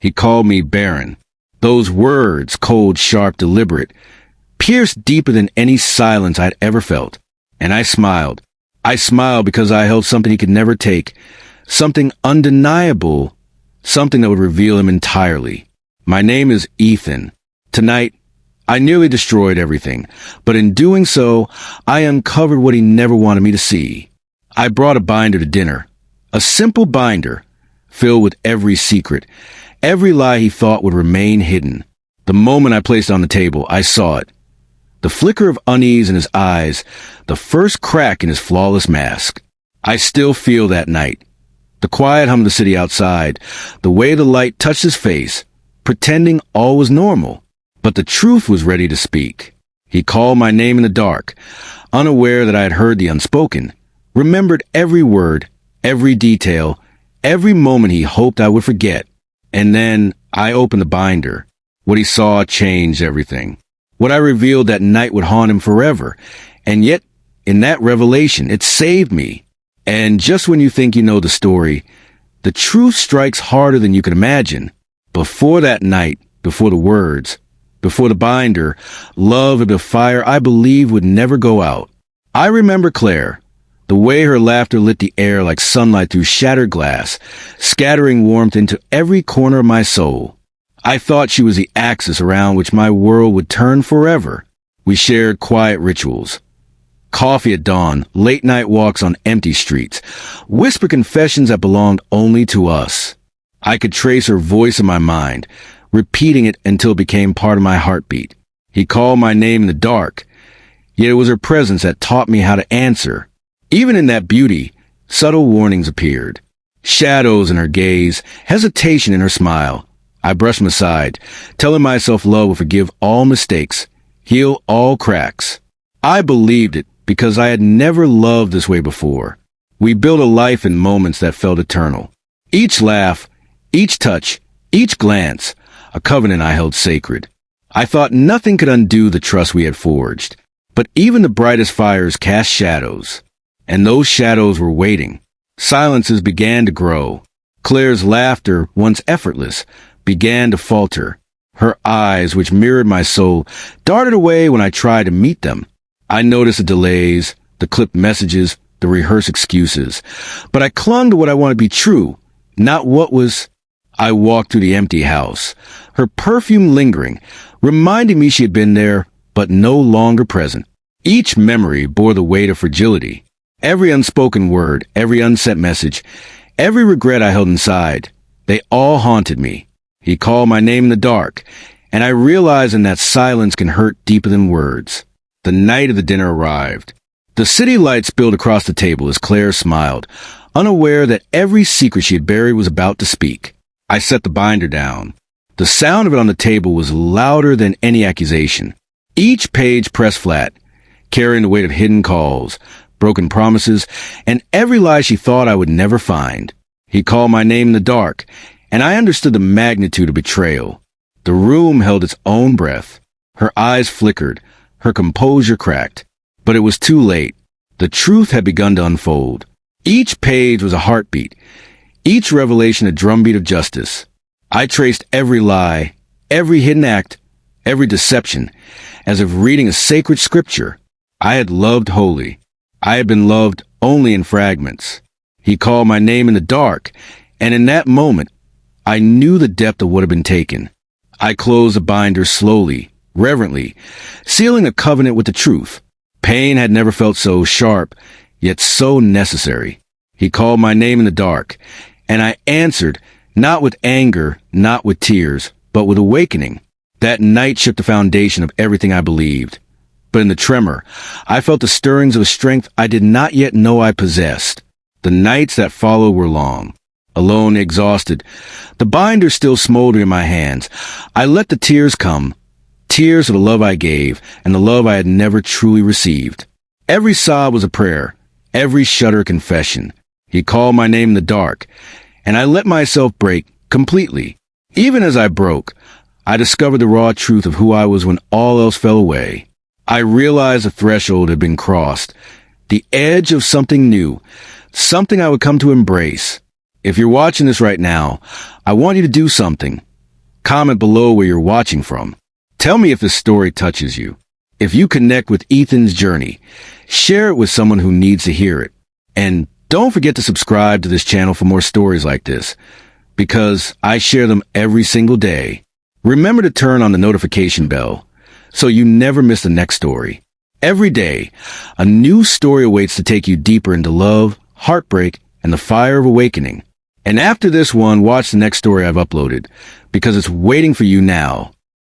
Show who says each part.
Speaker 1: He called me barren. Those words, cold, sharp, deliberate, pierced deeper than any silence I'd ever felt. And I smiled. I smiled because I held something he could never take, something undeniable, something that would reveal him entirely. My name is Ethan. Tonight, I nearly destroyed everything, but in doing so, I uncovered what he never wanted me to see. I brought a binder to dinner, a simple binder, filled with every secret, every lie he thought would remain hidden. The moment I placed it on the table, I saw it. The flicker of unease in his eyes, the first crack in his flawless mask. I still feel that night. The quiet hum of the city outside, the way the light touched his face, pretending all was normal. But the truth was ready to speak. He called my name in the dark, unaware that I had heard the unspoken, remembered every word, every detail, every moment he hoped I would forget. And then I opened the binder. What he saw changed everything. What I revealed that night would haunt him forever. And yet, in that revelation, it saved me. And just when you think you know the story, the truth strikes harder than you can imagine. Before that night, before the words, before the binder, love had been a fire I believed would never go out. I remember Claire, the way her laughter lit the air like sunlight through shattered glass, scattering warmth into every corner of my soul. I thought she was the axis around which my world would turn forever. We shared quiet rituals. Coffee at dawn, late-night walks on empty streets, whispered confessions that belonged only to us. I could trace her voice in my mind, repeating it until it became part of my heartbeat. He called my name in the dark, yet it was her presence that taught me how to answer. Even in that beauty, subtle warnings appeared. Shadows in her gaze, hesitation in her smile. I brushed them aside, telling myself love would forgive all mistakes, heal all cracks. I believed it because I had never loved this way before. We built a life in moments that felt eternal. Each laugh, each touch, each glance, a covenant I held sacred. I thought nothing could undo the trust we had forged, but even the brightest fires cast shadows. And those shadows were waiting. Silences began to grow. Claire's laughter, once effortless, began to falter. Her eyes, which mirrored my soul, darted away when I tried to meet them. I noticed the delays, the clipped messages, the rehearsed excuses. But I clung to what I wanted to be true, not what was. I walked through the empty house, her perfume lingering, reminding me she had been there, but no longer present. Each memory bore the weight of fragility. Every unspoken word, every unsent message, every regret I held inside, they all haunted me. He called my name in the dark, and I realized in that silence can hurt deeper than words. The night of the dinner arrived. The city lights spilled across the table as Claire smiled, unaware that every secret she had buried was about to speak. I set the binder down. The sound of it on the table was louder than any accusation. Each page pressed flat, carrying the weight of hidden calls, broken promises, and every lie she thought I would never find. He called my name in the dark, and I understood the magnitude of betrayal. The room held its own breath. Her eyes flickered, her composure cracked. But it was too late. The truth had begun to unfold. Each page was a heartbeat, each revelation a drumbeat of justice. I traced every lie, every hidden act, every deception, as if reading a sacred scripture. I had loved wholly. I had been loved only in fragments. He called my name in the dark, and in that moment, I knew the depth of what had been taken. I closed the binder slowly, reverently, sealing a covenant with the truth. Pain had never felt so sharp, yet so necessary. He called my name in the dark, and I answered, not with anger, not with tears, but with awakening. That night shook the foundation of everything I believed. But in the tremor, I felt the stirrings of a strength I did not yet know I possessed. The nights that followed were long. Alone, exhausted, the binder still smoldering in my hands, I let the tears come, tears of the love I gave and the love I had never truly received. Every sob was a prayer, every shudder a confession. He called my name in the dark, and I let myself break completely. Even as I broke, I discovered the raw truth of who I was when all else fell away. I realized the threshold had been crossed, the edge of something new, something I would come to embrace. If you're watching this right now, I want you to do something. Comment below where you're watching from. Tell me if this story touches you. If you connect with Ethan's journey, share it with someone who needs to hear it. And don't forget to subscribe to this channel for more stories like this, because I share them every single day. Remember to turn on the notification bell so you never miss the next story. Every day, a new story awaits to take you deeper into love, heartbreak, and the fire of awakening. And after this one, watch the next story I've uploaded, because it's waiting for you now.